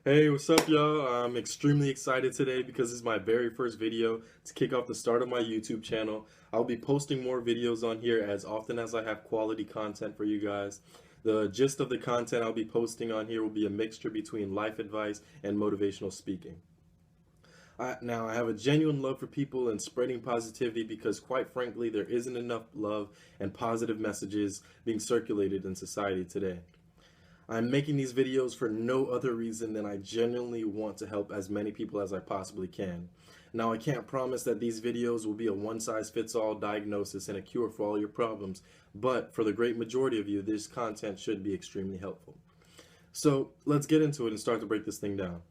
Hey, what's up, y'all? I'm extremely excited today because this is my very first video to kick off the start of my YouTube channel. I'll be posting more videos on here as often as I have quality content for you guys. The gist of the content I'll be posting on here will be a mixture between life advice and motivational speaking. Now, I have a genuine love for people and spreading positivity because, quite frankly, there isn't enough love and positive messages being circulated in society today. I'm making these videos for no other reason than I genuinely want to help as many people as I possibly can. Now, I can't promise that these videos will be a one-size-fits-all diagnosis and a cure for all your problems, but for the great majority of you, this content should be extremely helpful. So let's get into it and start to break this thing down.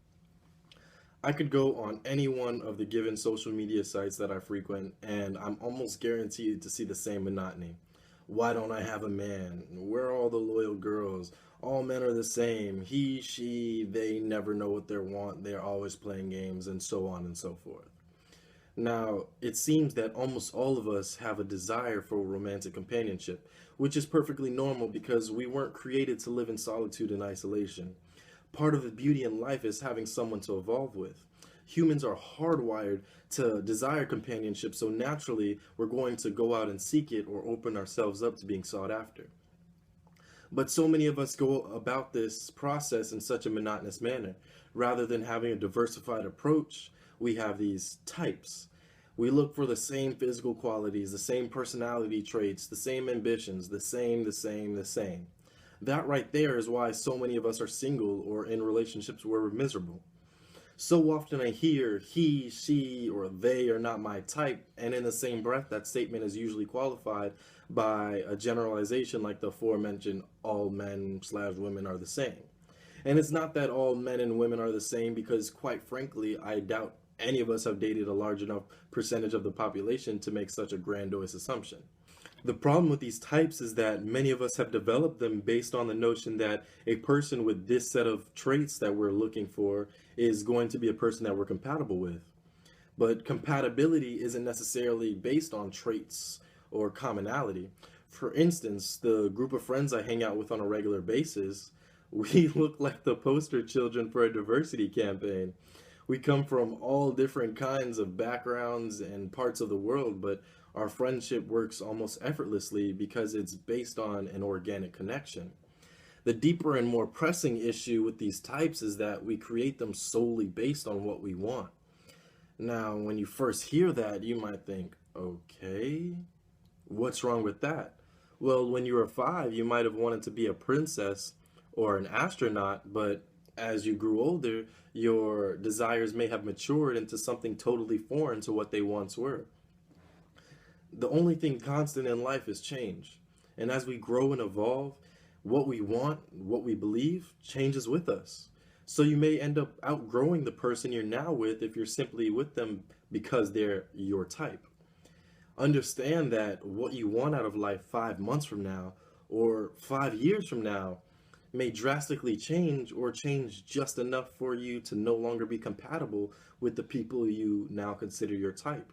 I could go on any one of the given social media sites that I frequent, and I'm almost guaranteed to see the same monotony. Why don't I have a man? Where are all the loyal girls? All men are the same. He, she, they never know what they want. They're always playing games, and so on and so forth. Now, it seems that almost all of us have a desire for romantic companionship, which is perfectly normal because we weren't created to live in solitude and isolation. Part of the beauty in life is having someone to evolve with. Humans are hardwired to desire companionship, so naturally we're going to go out and seek it or open ourselves up to being sought after. But so many of us go about this process in such a monotonous manner. Rather than having a diversified approach, we have these types. We look for the same physical qualities, the same personality traits, the same ambitions, the same. That right there is why so many of us are single or in relationships where we're miserable. So often I hear he, she, or they are not my type, and in the same breath, that statement is usually qualified by a generalization like the aforementioned all men/women are the same. And it's not that all men and women are the same because, quite frankly, I doubt any of us have dated a large enough percentage of the population to make such a grandiose assumption. The problem with these types is that many of us have developed them based on the notion that a person with this set of traits that we're looking for is going to be a person that we're compatible with. But compatibility isn't necessarily based on traits or commonality. For instance, the group of friends I hang out with on a regular basis, we look like the poster children for a diversity campaign. We come from all different kinds of backgrounds and parts of the world, but our friendship works almost effortlessly because it's based on an organic connection. The deeper and more pressing issue with these types is that we create them solely based on what we want. Now, when you first hear that, you might think, okay, what's wrong with that? Well, when you were 5, you might have wanted to be a princess or an astronaut, but as you grew older, your desires may have matured into something totally foreign to what they once were. The only thing constant in life is change. And as we grow and evolve, what we want, what we believe, changes with us. So you may end up outgrowing the person you're now with if you're simply with them because they're your type. Understand that what you want out of life 5 months from now or 5 years from now may drastically change or change just enough for you to no longer be compatible with the people you now consider your type.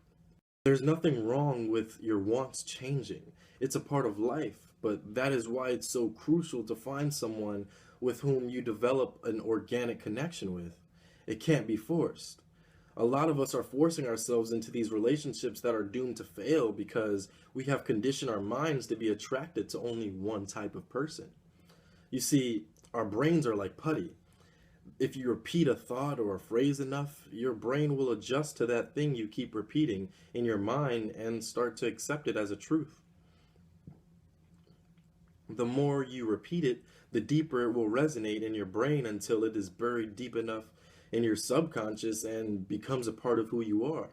There's nothing wrong with your wants changing. It's a part of life, but that is why it's so crucial to find someone with whom you develop an organic connection with. It can't be forced. A lot of us are forcing ourselves into these relationships that are doomed to fail because we have conditioned our minds to be attracted to only one type of person. You see, our brains are like putty. If you repeat a thought or a phrase enough, your brain will adjust to that thing you keep repeating in your mind and start to accept it as a truth. The more you repeat it, the deeper it will resonate in your brain until it is buried deep enough in your subconscious and becomes a part of who you are.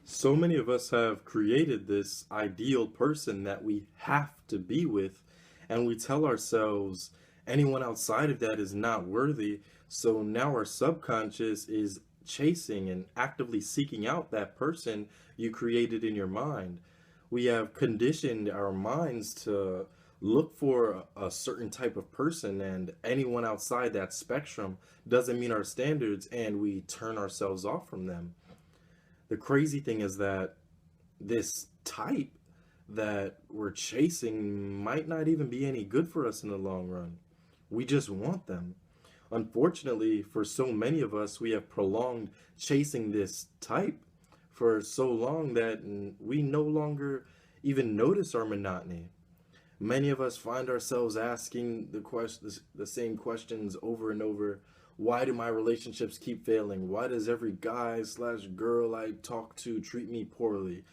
So many of us have created this ideal person that we have to be with, and we tell ourselves anyone outside of that is not worthy. So now our subconscious is chasing and actively seeking out that person you created in your mind. We have conditioned our minds to look for a certain type of person, and anyone outside that spectrum doesn't meet our standards, and we turn ourselves off from them. The crazy thing is that this type that we're chasing might not even be any good for us in the long run. We just want them. Unfortunately, for so many of us, we have prolonged chasing this type for so long that we no longer even notice our monotony. Many of us find ourselves asking the same questions over and over. Why do my relationships keep failing? Why does every guy slash girl I talk to treat me poorly?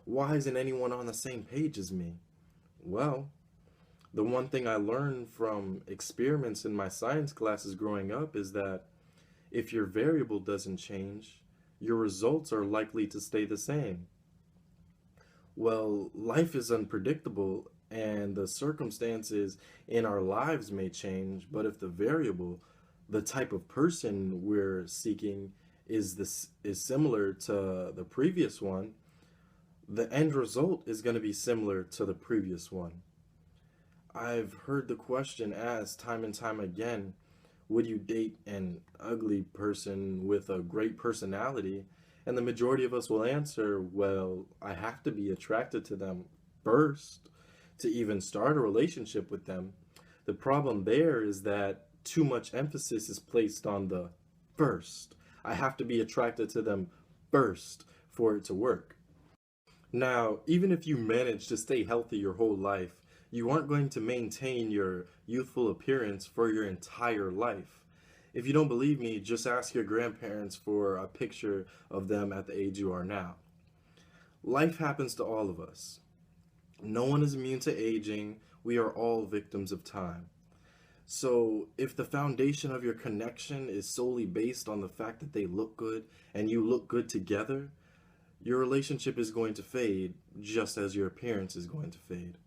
Why isn't anyone on the same page as me? Well, the one thing I learned from experiments in my science classes growing up is that if your variable doesn't change, your results are likely to stay the same. Well, life is unpredictable and the circumstances in our lives may change, but if the variable, the type of person we're seeking is similar to the previous one, the end result is going to be similar to the previous one. I've heard the question asked time and time again, would you date an ugly person with a great personality? And the majority of us will answer, well, I have to be attracted to them first to even start a relationship with them. The problem there is that too much emphasis is placed on the first. I have to be attracted to them first for it to work. Now, even if you manage to stay healthy your whole life, you aren't going to maintain your youthful appearance for your entire life. If you don't believe me, just ask your grandparents for a picture of them at the age you are now. Life happens to all of us. No one is immune to aging. We are all victims of time. So, if the foundation of your connection is solely based on the fact that they look good and you look good together, your relationship is going to fade just as your appearance is going to fade.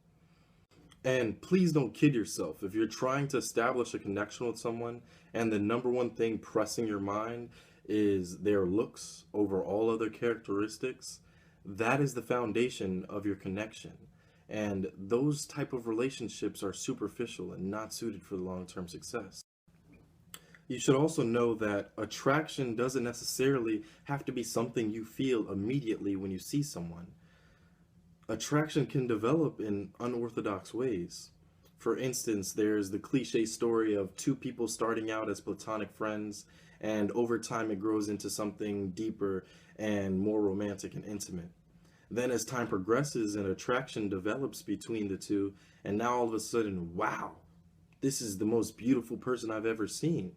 And please don't kid yourself. If you're trying to establish a connection with someone and the number one thing pressing your mind is their looks over all other characteristics, that is the foundation of your connection. And those type of relationships are superficial and not suited for long-term success. You should also know that attraction doesn't necessarily have to be something you feel immediately when you see someone. Attraction can develop in unorthodox ways. For instance, there's the cliche story of two people starting out as platonic friends, and over time it grows into something deeper and more romantic and intimate. Then, as time progresses, an attraction develops between the two, and now all of a sudden, wow, this is the most beautiful person I've ever seen.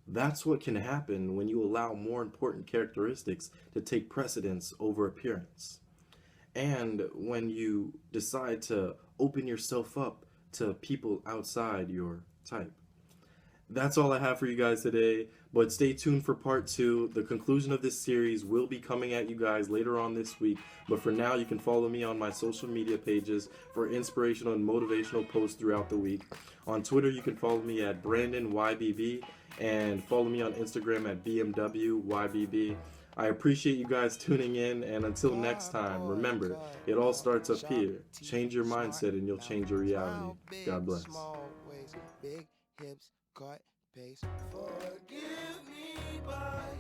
That's what can happen when you allow more important characteristics to take precedence over appearance. And when you decide to open yourself up to people outside your type. That's all I have for you guys today, but stay tuned for part 2. The conclusion of this series will be coming at you guys later on this week, but for now you can follow me on my social media pages for inspirational and motivational posts throughout the week. On Twitter you can follow me at BrandonYBB and follow me on Instagram at BMWYBB. I appreciate you guys tuning in, and until next time, remember, it all starts up here. Change your mindset and you'll change your reality. God bless. Big hips, cut, pace. Forgive me, but